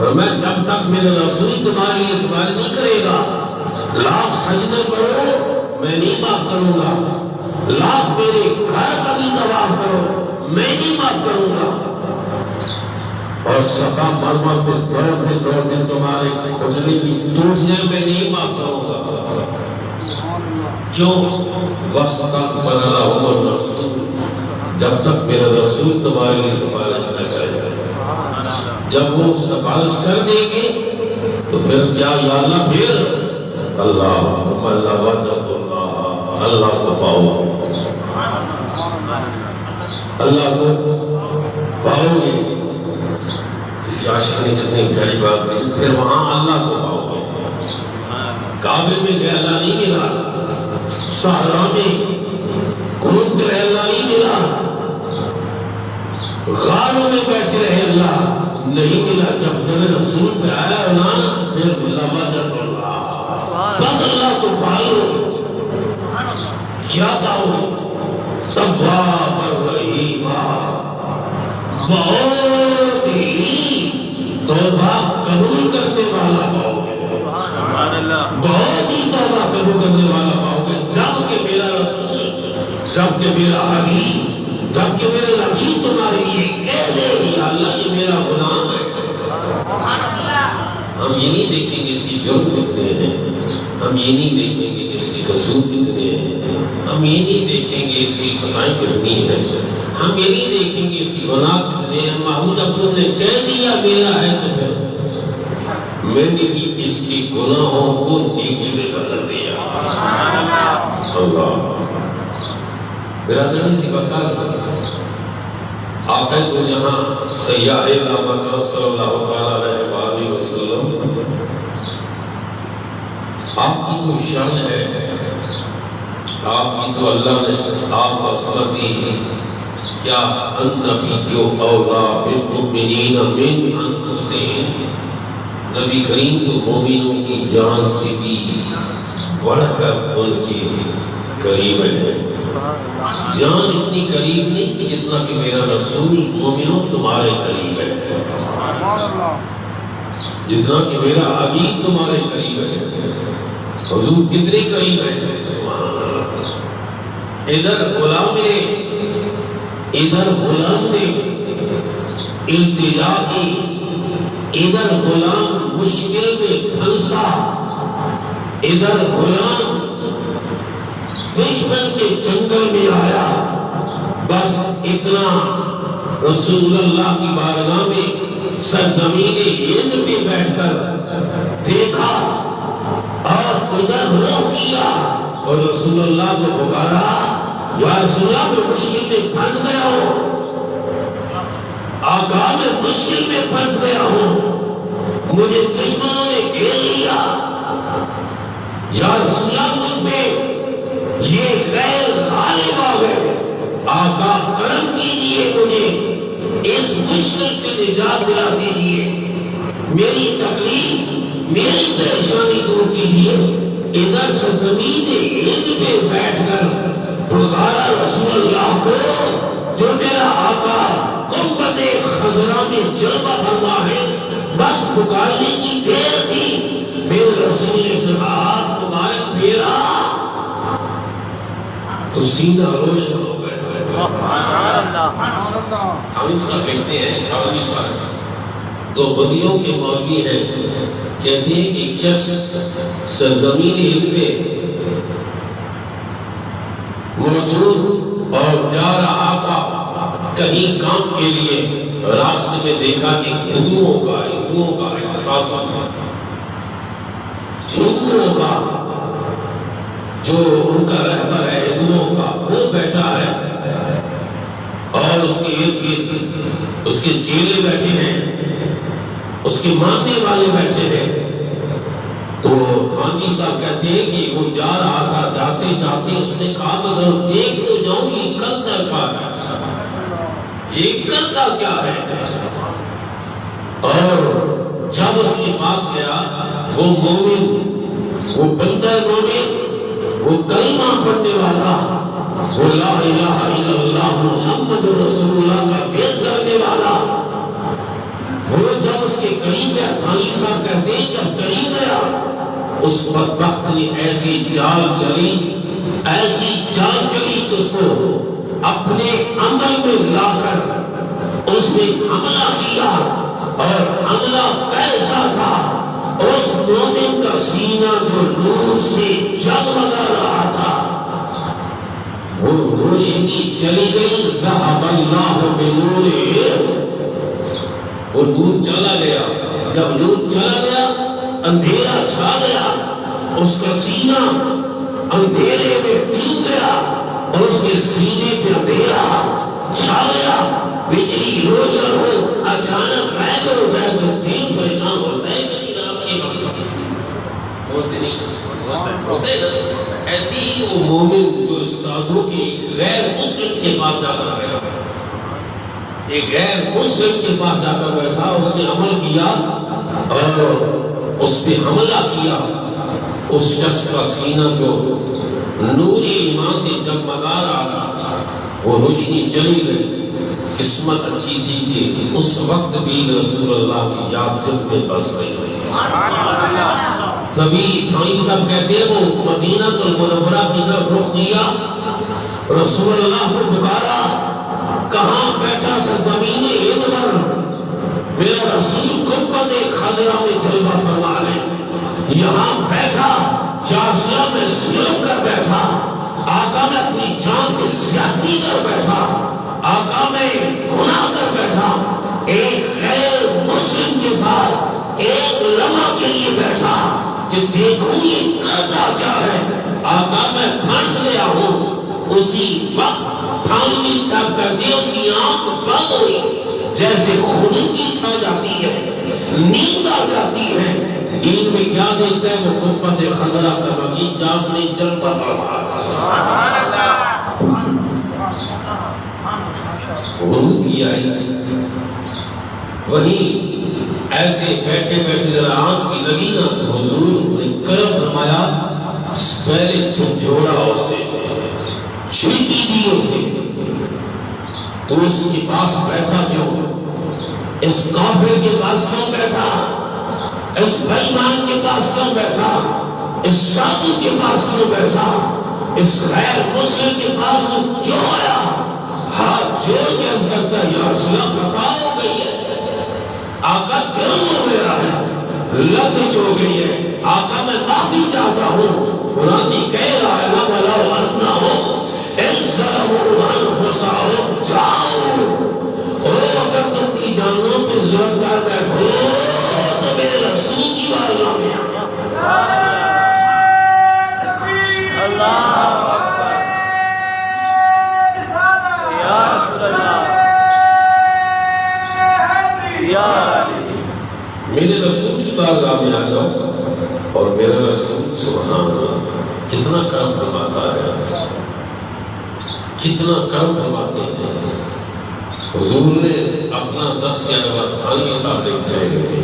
اور میں جب تک میرے رسول تمہارے لیے سفارش نہیں کرے گا، لاکھ سجدے کرو میں نہیں معاف کروں گا، لاکھ میرے گھر کا بھی طواف کرو میں نہیں معاف کروں گا، اور صفا مرمر پہ دوڑتے تمہارے کھجلی بھی ٹوٹ جائے میں نہیں معاف کروں گا۔ کیوں؟ وَاسْتَغْفَرَ لَهُمُ الرَّسُولُ، جب تک میرا رسول تمہارے لیے سفارش نہ کرے گا۔ جب وہ سفارش کر دیں گے تو پھر کیا یا اللہ، پھر اللہم وجد اللہ، اللہ کو پاؤ گے، اللہ کو پاؤ گے۔ کسی عاشق نے کتنی پیاری بات کی، پھر وہاں اللہ کو پاؤ گے۔ کعبے میں گئے اللہ نہیں ملا، صحرا میں گھومتے رہے اللہ نہیں ملا، غاروں میں بیٹھے رہے اللہ نہیں ملا۔ جب جب رسول پہ آیا نا پھر وجد اللہ، بس اللہ کو پاؤ۔ کیا پاؤ گے؟ تواب الرحیم، بہت ہی توبہ قبول کرنے والا پاؤ گے، بہت ہی توبہ قبول کرنے والا پاؤ گے۔ جب کہ میرا رسول، جب کہ میرا حبیب، جب کہ میرے نبی تمہارے لیے کہہ دے یا اللہ یہ میرا غلام ہے۔ ہم یہ نہیں دیکھیں گے اس کی جرم کتنے ہیں، ہم یہ نہیں دیکھیں گے کہ اس کی قصور کتنے ہیں، ہم یہ نہیں دیکھیں گے اس کی خطائیں کتنی ہیں، ہم یہ نہیں دیکھیں گے اس کی گناہ کتنے ہیں۔ محمود جب تم نے کہہ دیا میرا ہے تو پھر میں نے بھی اس کی گناہوں کو نیکی میں بدل دیا۔ اللہ برادران کی بکار آقا تو یہاں سیاح دامت صلی اللہ علیہ وسلم، آپ کی تو شان ہے، آپ کی تو اللہ نے آپ عصمت دی ہے۔ کیا النبی اولا بالمؤمنین من انفسہم، نبی کریم تو مومنوں کی جان سے بھی بڑھ کر ان کی قریب ہے۔ جان اتنی قریب نہیں کہ جتنا کہ میرا رسول مومنوں تمہارے قریب ہے، جتنا کہ میرا حبیب تمہارے قریب ہے۔ حضور کتنے قریب ہے، ادھر غلام نے التجا کی، ادھر غلام مشکل میں پھنسا، ادھر غلام دشمن کے جنگل میں آیا، بس اتنا رسول اللہ کی بارگاہ میں سرزمین ہند پہ بیٹھ کر دیکھا اور ادھر رخ کیا اور رسول اللہ کو پکارا، یا رسول اللہ میں مشکل میں پھنس گیا ہوں، آقا میں مشکل میں پھنس گیا ہوں، مجھے دشمنوں نے گھیر لیا، یا رسول اللہ مجھ پہ یہ غیر غالب آ گئے، آقا کرم کیجئے، مجھے اس مشکل سے نجات دلا دیجئے، میری تکلیف میری پریشانی دور کیجئے۔ ادھر سرزمین ہند پہ بیٹھ کر پکارا رسول اللہ کو، جو میرا آقا گنبد خضرا میں جلوہ فرما ہے، بس پکارنے کی دیر تھی، میرے رسول نے فرمایا تمہارے پھیرا تو سینہ روشن ہو گئے۔ ہم انسان دیکھتے ہیں تو بدیوں کے مولوی ہیں، کہتے ہیں ایک شخص سرزمین ہند پہ موجود اور جا رہا تھا کہیں کام کے لیے، راستے میں دیکھا کہ ہندوؤں کا ایک ساتھ ہندوؤں کا جو ان کا رہبر ہے ہندوؤں کا، وہ بیٹھا ہے اور اس کے ارد گرد اس کے چیلے بیٹھے ہیں، اس کے ماننے والے بیٹھے ہیں۔ تو تھانوی صاحب کہتے ہیں کہ وہ جا رہا تھا، جاتے جاتے اس نے کہا میں دیکھ تو جاؤں یہ کرتا کیا ہے، یہ کرتا کیا ہے۔ اور جب اس کے پاس گیا، وہ مومن، وہ بندہ مومن، وہ کلمہ پڑھنے والا، وہ لا الہ الا اللہ محمد رسول اللہ کا بیعت کرنے والا، وہ جب اس کے قریب گیا، تھانی صاحب کہتے ہیں جب قریب گیا اس بدبخت نے ایسی چال چلی کہ اس کو اپنے عمل میں لا کر اس نے حملہ کیا، اور حملہ کیسا تھا؟ اس مومن کا سینہ جو نور سے جگمگا رہا تھا وہ روشنی چلی گئی، ذهب اللہ بنورہ، وہ نور چلا گیا۔ جب نور چلا گیا اندھیرا چھا گیا، اس کا سینہ اندھیرے میں ڈوب گیا اور اس کے سینے پہ اندھیرا چھا گیا، بجلی روشن ہو اچانک غائب ہو گیا تو دل پریشان ہوتا ہے کہ نہیں رات کے وقت ہوتے نہیں ہوتے نا، ایسی ہی وہ مومن جو سادھو کی غیر مسلم کے پاس جا کر بیٹھا، ایک غیر مسلم کے پاس جا کر بیٹھا، اس نے عمل کیا اور اس پہ حملہ کیا، اس شخص کا سینہ جو نوری ایمان سے جگمگا رہا تھا وہ روشنی چلی گئی۔ قسمت اچھی تھی کہ اس وقت بھی رسول اللہ کی یاد دل پہ بس رہی۔ تبھی تھانی صاحب کہتے ہیں وہ مدینہ المنورہ کی طرف رخ کیا، رسول اللہ کو پکارا، کہاں بیٹھا سرزمین ہند پر میرا رسول گنبد خضرا میں جلوہ فرما لے، یہاں بیٹھا یا اسلام میں ظلم کر بیٹھا، آقا میں اپنی جان کی زیادتی کر بیٹھا، آقا میں گناہ کر بیٹھا، ایک غیر مسلم کے پاس ایک لمحہ کے لیے بیٹھا کہ دیکھوں یہ کرتا کیا ہے، آقا میں پھنس گیا ہوں۔ اسی وقت تھانوی صاحب کہتے ہیں اس کی آنکھ بند ہوئی، جیسے خنکی چھا جاتی ہے، نیند آ جاتی ہے، نیند میں کیا دیکھتا ہے وہ گنبد خضرا کا باغیچہ اپنے چل پر فرما غروب کی آئی، وہیں ایسے بیٹھے بیٹھے ذرا آنکھ سی لگی نا، حضور نے کرم فرمایا، پہلے جھنجھوڑا اسے، چھڑکی دی اسے، تو اس کے پاس بیٹھا کیوں؟ اس کافر کے پاس کیوں بیٹھا؟ اس بےایمان کے پاس کیوں بیٹھا؟ اس سادھو کے پاس کیوں بیٹھا؟ اس غیر مسلم کے پاس کیوں آیا؟ ہاتھ جوڑ کے عرض کرتا ہے یا رسول اللہ خطا ہو گئی ہے، آقا کیوں ہو گیا ہے، لغزش ہو گئی ہے، آقا میں معافی چاہتا ہوں۔ قرآن بھی کہہ رہا ہے نا وَلَوْ أَنَّهُمْ إِذْ ظَلَمُوا أَنفُسَهُمْ جَاءُوا، اور اگر تم کی جانوں پہ ظلم کر بیٹھو تو میرے رسول کی بارگاہ میں اللہ میرے رسول کی بارگاہ میں آ جاؤ، اور میرا رسول سبحان اللہ کتنا کرم فرماتا ہے، کتنا کرم فرماتے ہیں۔ حضور نے اپنا دست یا نوات تھانی صاحب لکھے ہیں،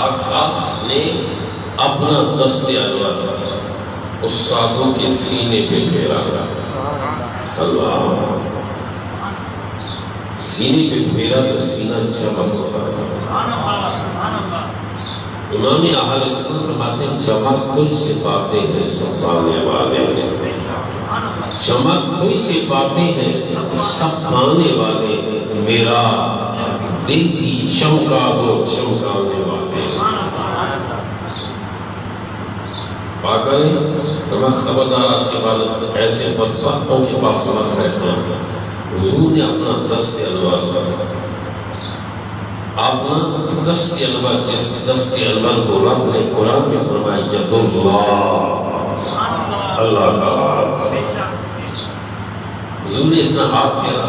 آقا نے اپنا دست یا نوات اس سادھو کے سینے پہ پھیرا، اللہ سینے پہ پھیرا تو سینہ چمک اٹھا۔ امام اہل سنت فرماتے ہیں چمک تجھ سے باتیں ہیں سب پانے والے، چمک تجھ سے باتیں ہیں سب پانے والے، میرا دل کی چمکا وہ چمکانے والے۔ آقا نے ہمیں خبردار کے بعد ایسے بدبختوں کے پاس مت بیٹھنا۔ حضور نے اپنا دست انور، اپنا دست انور، جس دست انور کو رب نے قرآن میں فرمائی ید اللہ، اللہ کا ہاتھ، حضور نے اس نے ہاتھ پھیرا،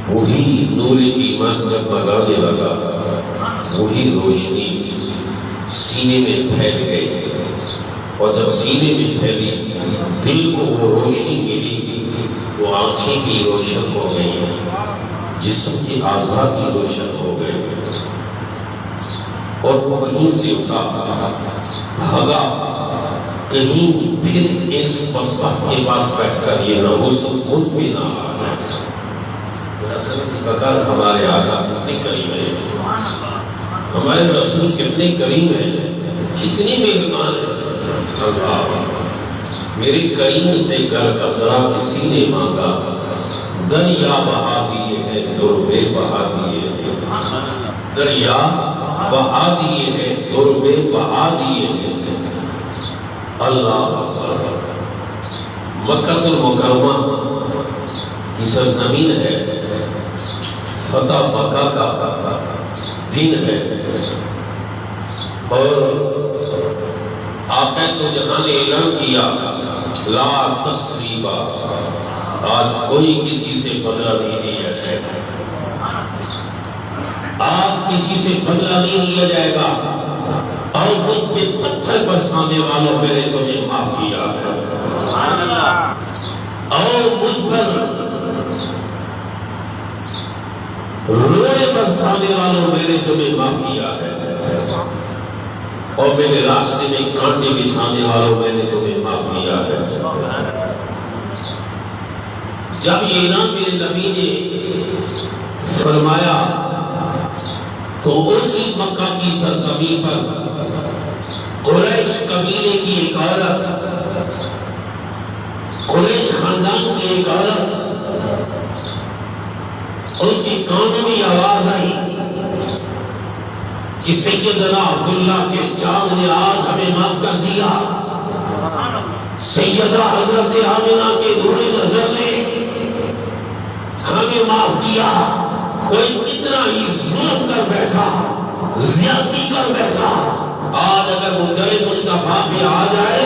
وہی نور ایمان جب بگانے لگا، وہی روشنی سینے میں پھیل گئی، اور جب سینے میں پھیلی دل کو وہ روشنی ملی تو آنکھیں بھی روشن ہو گئی، جسم کی اعضاء بھی روشن ہو گئے، اور وہ وہیں سے اٹھا بھاگا، کہیں پھر اس بدبخت کے پاس بیٹھ کر یہ نہ وہ سکون بھی نہ آنا۔ بکر ہمارے آقا کتنے کریم ہیں، ہمارے رسول کتنے کریم ہیں، کتنی مہربان ہے۔ اللہ میرے کریم سے کر قطرہ کسی نے مانگا، دریا بہا دیے ہیں دربے بہا دیے ہیں، دریا بہا دیے ہیں دربے بہا دیے ہیں۔ اللہ مکہ المکرمہ کی سرزمین ہے، فتح مکہ کا دن ہے، اور آقا تو جہاں نے اعلان کیا لا تثریب، آج کوئی کسی سے بدلہ نہیں لیا جائے گا، آج کسی سے بدلہ نہیں لیا جائے گا، اور مجھ پہ پتھر برسانے والوں میں نے تمہیں معاف کیا ہے، اور مجھ پر روئے برسانے والوں میں نے تمہیں معاف کیا ہے، اور میرے راستے میں کانٹے بچھانے والوں میں نے تمہیں معاف کیا ہے۔ جب یہ اعلان میرے نبی نے فرمایا تو اسی مکہ کی سرزمین پر قریش قبیلے کی ایک عورت، قریش خاندان کی ایک عورت، اس کی کانوں میں آواز آئی کہ سیدنا عبداللہ کے چاند نے آج ہمیں معاف کر دیا، سیدہ حضرت آمنہ کے نور نظر نے ہمیں معاف کیا۔ کوئی کتنا ہی ظلم کر بیٹھا، زیادتی کر بیٹھا، آج اگر منظر مصطفیٰ بھی آ جائے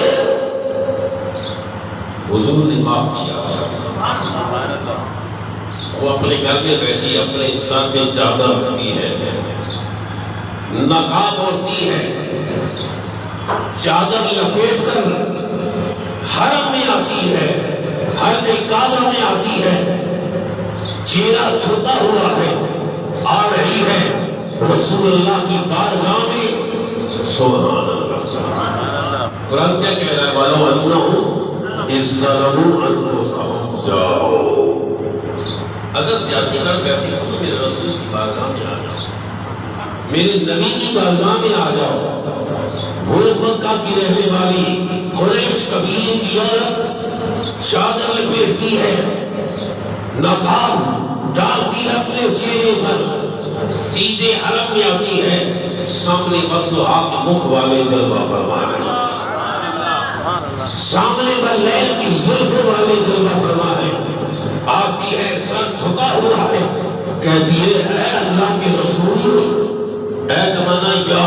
حضور نے معاف کیا۔ وہ اپنے گھر میں بیٹھی اپنے سر پہ چادر رکھتی ہے، نقاب اوڑھتی ہے، چادر لپیٹ کر حرم میں آتی ہے، حرم کعبہ میں آتی ہے، چہرہ چھپا ہوا ہے، آ رہی ہے رسول اللہ کی بارگاہ میں۔ سبحان اللہ، قرآن کیا کہہ رہا ہے؟ وَلَوْ أَنَّهُمْ إِذْ ظَلَمُوا أَنفُسَهُمْ جَاءُوا، اگر جاتی کر بیٹھے ہو تو میرے رسول کی بارگاہ میں آ جاؤ، میرے نبی کی بارگاہ میں آ جاؤ۔ وہ مکہ کی رہنے والی قریش قبیلے کی عورت چادر لپیٹتی ہے، نقاب ڈالتی ہے اپنے چہرے پر، سیدھے حرم میں آتی ہے، سامنے بددعا کے مخ والے جلوہ فرما رہے ہیں، سامنے پر لیل کی زلف والے جلوہ فرما رہے ہیں، آتی ہے سر جھکا ہوا ہے، کہتی ہے اے اللہ کے رسول، اے تمنا یا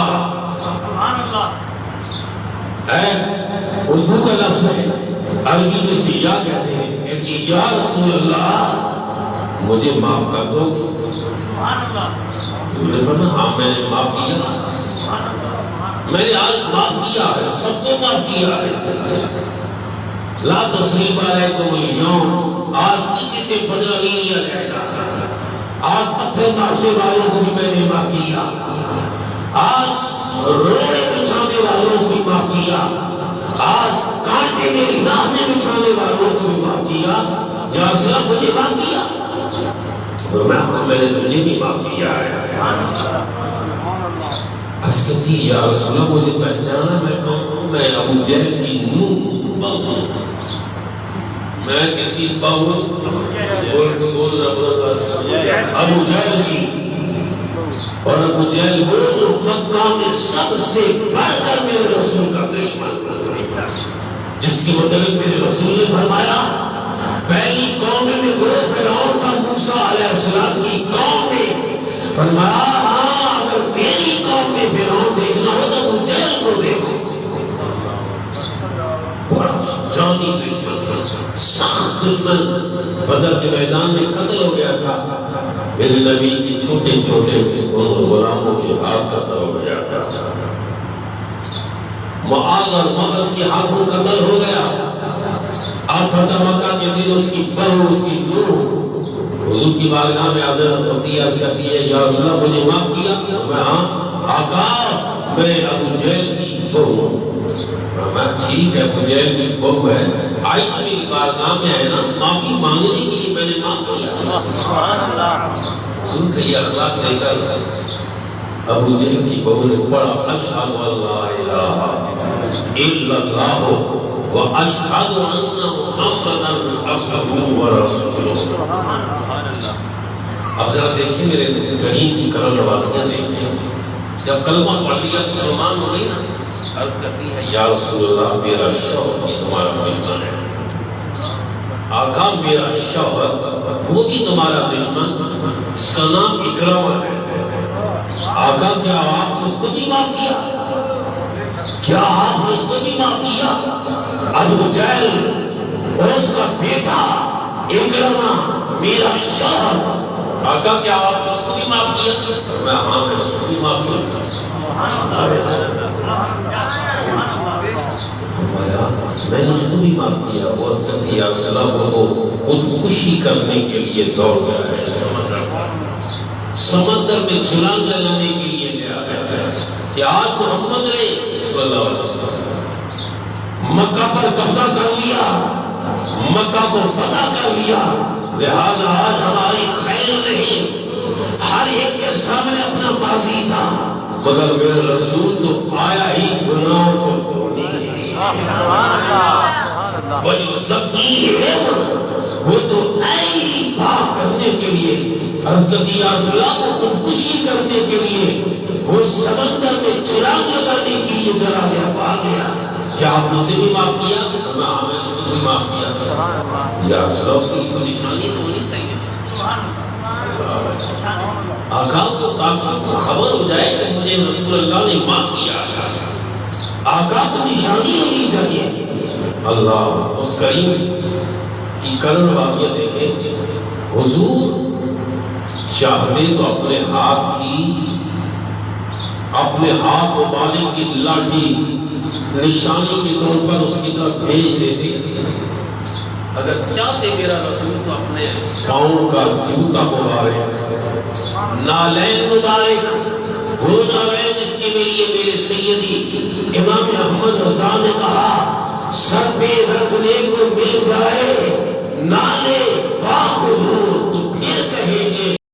اے اردو کا لفظ ہے، عربی میں سے یا کہتے ہیں، کہتی ہے یا رسول اللہ مجھے معاف کر دو گے؟ حضور نے فرمایا ہاں میں نے معاف کیا، میں نے آج معاف کیا ہے، سب کو معاف کیا ہے۔ لا تثریب علیکم اليوم، آج کسی سے بدلہ نہیں لیا جائے گا، آج پتھر مارنے والوں کو بھی میں نے معاف کیا، آج روڑے بچھانے والوں کو بھی معاف کیا، آج کانٹے میری راہ میں بچھانے والوں کو بھی معاف کیا، یا رسول اللہ مجھے معاف کیا؟ میں نے تجھے بھی معاف کیا ہے۔ اس کہتی یا رسول اللہ مجھے پہچانا میں کون ہوں؟ میں ابو جہل کی بہو ہوں۔ میں کس کی بہو ہوں؟ ابو جہل کی، اور ابو جہل وہ جو مکہ میں سب سے بڑھ کر میرے رسول کا دشمن، جس کے متعلق میرے رسول نے فرمایا پہلی قوم میں وہ فرعون تھا، موسیٰ علیہ السلام کی قوم میں، فرمایا ہاں اگر میری قوم میں فرعون دیکھنا ہو تو ابو جہل کو دیکھو، جانی دشمن، سخت دشمن، بدر کے میدان میں قتل ہو گیا تھا، میرے نبی کی چھوٹے چھوٹے غلاموں کے ہاتھ قتل ہو گیا تھا، معاذ اور مغز کے ہاتھوں قتل ہو گیا۔ آپ فتح مکہ کے دن اس کی بہو، اس کی نوح حضور کی بارگاہ میں حاضر ہوتی ہے، کہتی ہے یا رسول اللہ مجھے معاف کیا؟ میں ہاں آقا میں ابو جہل کی بہو ہوں۔ میں ٹھیک ہے ابو جہل کی بہو ہے، آئی تو میری بارگاہ میں ہے نا، معافی مانگنے کے لیے میں نے معاف کیا۔ ان کا یہ اخلاق دے کر ابو جہل کی بہو نے پڑھا اشہد ان لا الہ الا اللہ و اشہد ان محمدا عبدہ و رسولہ. اب ذرا دیکھیں میرے کریم کی کرم نوازیاں دیکھیں. جب کلمہ پڑھ لیا مسلمان ہو گئی نا, عرض کرتی ہے یا رسول اللہ میرا شوہر بھی تمہارا دشمن ہے. آقا میرا شوہر وہ بھی تمہارا دشمن, اس کا نام اکرمہ ہے. آقا کیا آپ اس کو بھی معاف کیا؟ کیا آپ اس کو بھی معاف کیا؟ ابو جہل اور اس کا بیٹا اکرمہ میرا شوہر, آقا کیا آپ اس کو بھی معاف کیا؟ میں ہاں میں اس کو بھی معاف کیا. میں نے اس کو بھی معاف کیا. وہ عرض کرتی یا رسول اللہ وہ تو خودکشی کرنے کے لیے دوڑ گیا ہے, سمندر میں چھلانگ لگانے کے لیے گیا ہے کہ آج محمد نے صلی اللہ علیہ وسلم مکہ پر قبضہ کر لیا, مکہ کو فتح کر لیا, لہذا آج ہماری خیر نہیں. ہر ایک کے سامنے اپنا بازی تھا, مگر میرا رسول تو آیا ہی گناہوں کو دھونے کے لیے. وہ تو نئی پاک کرنے کے لیے, عرض کرتی یا رسول اللہ کو خودکشی کرنے کے لیے وہ سمندر میں چراغ لگانے کے لیے چلا گیا, پا گیا. کیا آپ مجھے بھی معاف کیا؟ میں ہاں میں اس کو بھی معاف کیا. یا رسول اللہ اس کی نشانی تو ہونی چاہیے. آقا کو خبر ہو جائے کہ مجھے رسول اللہ نے معاف کیا. آقا کو نشانی ہونی چاہیے. اللہ اس کریم کی کرن واقعہ دیکھیں. حضور چاہتے تو اپنے ہاتھ مبارک کی لاٹھی نشانی کے طور پر اس کی طرف بھیج دیتے. اگر چاہتے میرا رسول تو اپنے پاؤں کا جوتا مبارک, نالین مبارک, وہ نالین جس کے لیے میرے سیدی امام احمد رضا نے کہا سر پہ رکھنے کو مل جائے نالے پاک